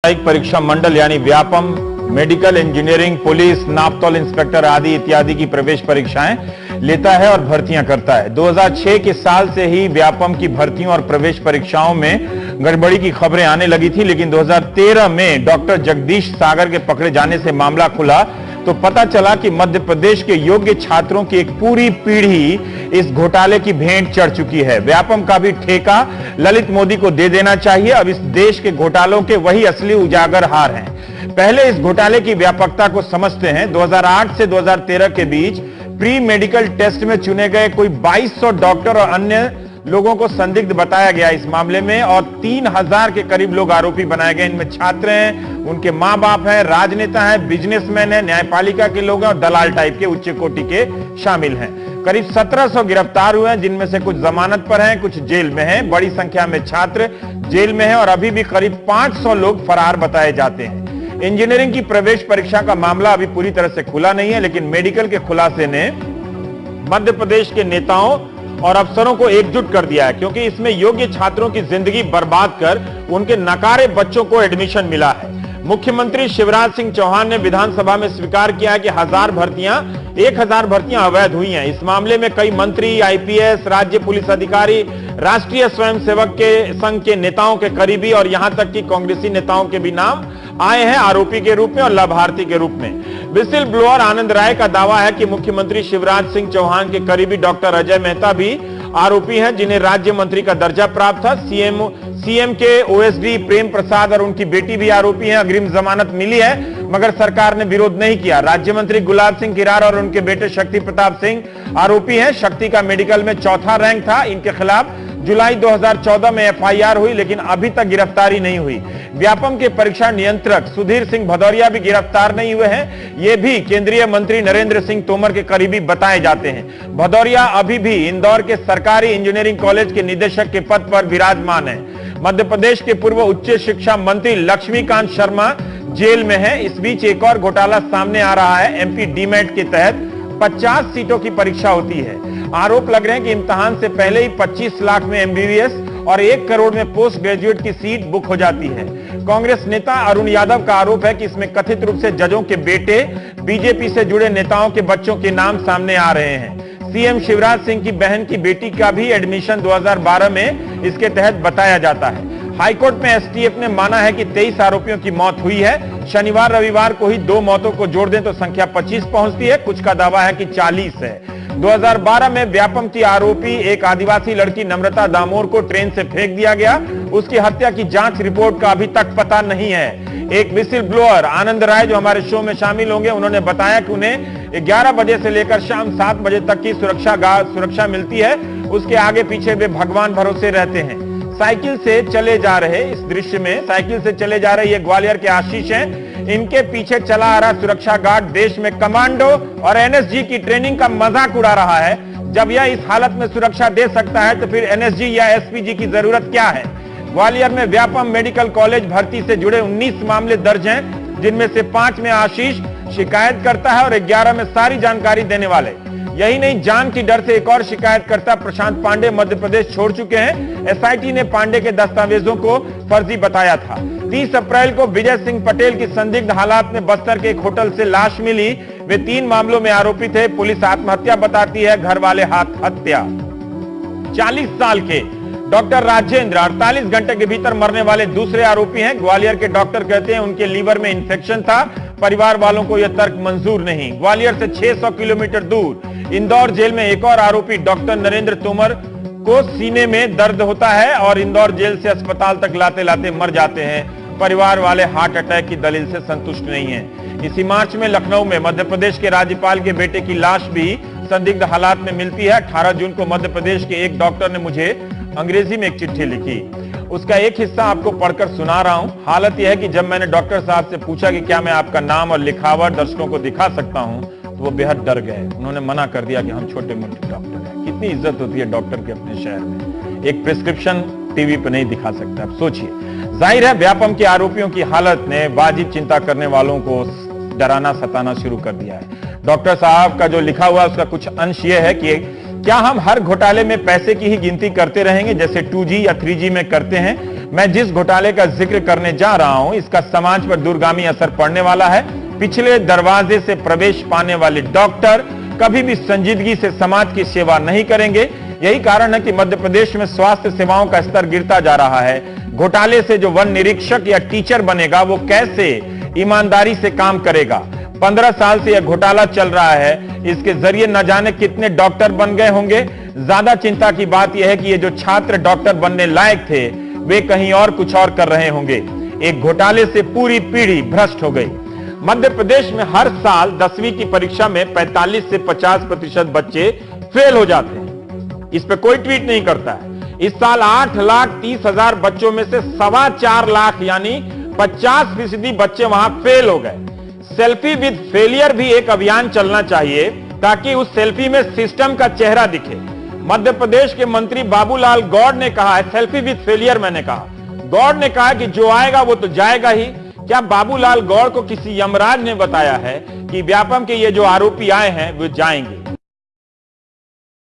व्यावसायिक परीक्षा मंडल यानी Vyapam, medical, engineering, police, Naaptol inspector आदि इत्यादि की प्रवेश परीक्षाएं लेता है और भर्तियां करता है। 2006 के साल से ही व्यापम की भर्तियों और प्रवेश परीक्षाओं में गड़बड़ी की खबरें आने लगी थी, लेकिन 2013 में डॉक्टर जगदीश सागर के पकड़े जाने से मामला खुला तो पता चला कि मध्य प्रदेश के योग्य छात्रों की एक पूरी पीढ़ी इस घोटाले की भेंट चढ़ चुकी है। व्यापम का भी ठेका ललित मोदी को दे देना चाहिए। अब इस देश के घोटालों के वही असली उजागर हार हैं। पहले इस घोटाले की व्यापकता को समझते हैं। 2008 से 2013 के बीच प्री मेडिकल टेस्ट में चुने गए कोई 2200 डॉक्टर और अन्य लोगों को संदिग्ध बताया गया इस मामले में, और 3000 के करीब लोग आरोपी बनाए गए। इनमें छात्र हैं, उनके मां बाप हैं, राजनेता हैं, बिजनेसमैन हैं, न्यायपालिका के लोग हैं और दलाल टाइप के उच्च कोटि के शामिल हैं। करीब 1700 गिरफ्तार हुए हैं, जिनमें से कुछ जमानत पर हैं, कुछ जेल में हैं। बड़ी संख्या में छात्र जेल में हैं और अभी भी करीब 500 लोग फरार बताए जाते हैं। इंजीनियरिंग की प्रवेश परीक्षा का मामला अभी पूरी तरह से खुला नहीं है, लेकिन मेडिकल के खुलासे ने मध्य प्रदेश के नेताओं और अफसरों को एकजुट कर दिया है, क्योंकि इसमें योग्य छात्रों की जिंदगी बर्बाद कर उनके नकारे बच्चों को एडमिशन मिला है। मुख्यमंत्री शिवराज सिंह चौहान ने विधानसभा में स्वीकार किया है कि 1000 भर्तियां अवैध हुई हैं। इस मामले में कई मंत्री, आईपीएस, राज्य पुलिस अधिकारी, राष्ट्रीय स्वयंसेवक के संघ के नेताओं के करीबी और यहां तक कि कांग्रेसी नेताओं के भी नाम आए हैं आरोपी के रूप में और लाभार्थी के रूप में। विसिल ब्लोअर आनंद राय का दावा है कि मुख्यमंत्री शिवराज सिंह चौहान के करीबी डॉक्टर अजय मेहता भी आरोपी हैं, जिन्हें राज्य मंत्री का दर्जा प्राप्त था। सीएम के ओएसडी प्रेम प्रसाद और उनकी बेटी भी आरोपी हैं। अग्रिम जमानत मिली है मगर सरकार ने विरोध नहीं किया। राज्य मंत्री गुलाब सिंह किरार और उनके बेटे शक्ति प्रताप सिंह आरोपी हैं। शक्ति का मेडिकल में 4था रैंक था। इनके खिलाफ जुलाई 2014 में एफआईआर हुई, लेकिन अभी तक गिरफ्तारी नहीं हुई। व्यापम के परीक्षा नियंत्रक सुधीर सिंह भदौरिया भी गिरफ्तार नहीं हुए हैं। ये भी केंद्रीय मंत्री नरेंद्र सिंह तोमर के करीबी बताए जाते हैं। भदौरिया अभी भी इंदौर के सरकारी इंजीनियरिंग कॉलेज के निदेशक के पद पर विराजमान है। मध्य प्रदेश के पूर्व उच्च शिक्षा मंत्री लक्ष्मीकांत शर्मा जेल में है। इस बीच एक और घोटाला सामने आ रहा है। एमपी डीमेट के तहत 50 सीटों की परीक्षा होती है। आरोप लग रहे हैं कि इम्तिहान से पहले ही 25 लाख में एमबीबीएस और 1 करोड़ में पोस्ट ग्रेजुएट की सीट बुक हो जाती है। कांग्रेस नेता अरुण यादव का आरोप है कि इसमें कथित रूप से जजों के बेटे, बीजेपी से जुड़े नेताओं के बच्चों के नाम सामने आ रहे हैं। सीएम शिवराज सिंह की बहन की बेटी का भी एडमिशन 2012 में इसके तहत बताया जाता है। हाईकोर्ट में एसटीएफ ने माना है कि 23 आरोपियों की मौत हुई है। शनिवार रविवार को ही 2 मौतों को जोड़ दें तो संख्या 25 पहुंचती है। कुछ का दावा है कि 40 है। 2012 में व्यापम की आरोपी एक आदिवासी लड़की नम्रता दामोर को ट्रेन से फेंक दिया गया। उसकी हत्या की जांच रिपोर्ट का अभी तक पता नहीं है। एक विसिल ब्लोअर आनंद राय जो हमारे शो में शामिल होंगे, उन्होंने बताया कि उन्हें 11 बजे से लेकर शाम 7 बजे तक की सुरक्षा मिलती है। उसके आगे पीछे वे भगवान भरोसे रहते हैं। साइकिल से चले जा रहे इस दृश्य में साइकिल से चले जा रहे ये ग्वालियर के आशीष हैं। इनके पीछे चला आ रहा सुरक्षा गार्ड देश में कमांडो और एनएसजी की ट्रेनिंग का मजाक उड़ा रहा है। जब यह इस हालत में सुरक्षा दे सकता है तो फिर एनएसजी या एसपीजी की जरूरत क्या है। ग्वालियर में व्यापम मेडिकल कॉलेज भर्ती से जुड़े 19 मामले दर्ज हैं, जिनमें से 5 में आशीष शिकायत करता है और 11 में सारी जानकारी देने वाले। यही नहीं, जान की डर से एक और शिकायतकर्ता प्रशांत पांडे मध्य प्रदेश छोड़ चुके हैं। एसआईटी ने पांडे के दस्तावेजों को फर्जी बताया था। 30 अप्रैल को विजय सिंह पटेल की संदिग्ध हालात में बस्तर के एक होटल से लाश मिली। वे 3 मामलों में आरोपी थे। पुलिस आत्महत्या बताती है, घर वाले हाथ हत्या। 40 साल के डॉक्टर राजेंद्र 48 घंटे के भीतर मरने वाले दूसरे आरोपी हैं। ग्वालियर के डॉक्टर कहते हैं उनके लीवर में इंफेक्शन था। परिवार वालों को यह तर्क मंजूर नहीं। ग्वालियर से 600 किलोमीटर दूर इंदौर जेल में एक और आरोपी डॉक्टर नरेंद्र तोमर को सीने में दर्द होता है और इंदौर जेल से अस्पताल तक लाते लाते मर जाते हैं। परिवार वाले हार्ट अटैक की दलील से संतुष्ट नहीं हैं। इसी मार्च में लखनऊ में मध्य प्रदेश के राज्यपाल के बेटे की लाश भी संदिग्ध हालात में मिलती है। 18 जून को मध्य प्रदेश के एक डॉक्टर ने मुझे अंग्रेजी में एक चिट्ठी लिखी। उसका एक हिस्सा आपको पढ़कर सुना रहा हूं। हालत यह है कि जब मैंने डॉक्टर साहब से पूछा कि क्या मैं आपका नाम और लिखावट दर्शकों को दिखा सकता हूं, तो वो बेहद डर गए। उन्होंने मना कर दिया कि हम छोटे मोटे डॉक्टर हैं। कितनी इज्जत होती है डॉक्टर की अपने शहर में। एक प्रिस्क्रिप्शन टीवी पर नहीं दिखा सकता। अब सोचिए, जाहिर है व्यापम के आरोपियों की हालत ने वाजिब चिंता करने वालों को डराना सताना शुरू कर दिया है। डॉक्टर साहब का जो लिखा हुआ उसका कुछ अंश यह है कि क्या हम हर घोटाले में पैसे की ही गिनती करते रहेंगे जैसे 2G या 3G में करते हैं। मैं जिस घोटाले का जिक्र करने जा रहा हूं, इसका समाज पर दूरगामी असर पड़ने वाला है। पिछले दरवाजे से प्रवेश पाने वाले डॉक्टर कभी भी संजीदगी से समाज की सेवा नहीं करेंगे। यही कारण है कि मध्य प्रदेश में स्वास्थ्य सेवाओं का स्तर गिरता जा रहा है। घोटाले से जो वन निरीक्षक या टीचर बनेगा, वो कैसे ईमानदारी से काम करेगा? 15 साल से यह घोटाला चल रहा है, इसके जरिए न जाने कितने डॉक्टर बन गए होंगे। ज्यादा चिंता की बात यह है कि ये जो छात्र डॉक्टर बनने लायक थे, वे कहीं और कुछ और कर रहे होंगे। एक घोटाले से पूरी पीढ़ी भ्रष्ट हो गई। मध्य प्रदेश में हर साल 10वीं की परीक्षा में 45 से 50% बच्चे फेल हो जाते हैं। इस पे कोई ट्वीट नहीं करता है। इस साल 8,30,000 बच्चों में से 4.25 लाख यानी 50% बच्चे वहां फेल हो गए। सेल्फी विद फेलियर भी एक अभियान चलना चाहिए ताकि उस सेल्फी में सिस्टम का चेहरा दिखे। मध्य प्रदेश के मंत्री बाबूलाल गौड़ ने कहा है, सेल्फी विद फेलियर मैंने कहा। गौड़ ने कहा कि जो आएगा वो तो जाएगा ही। क्या बाबूलाल गौड़ को किसी यमराज ने बताया है कि व्यापम के ये जो आरोपी आए हैं वो जाएंगे?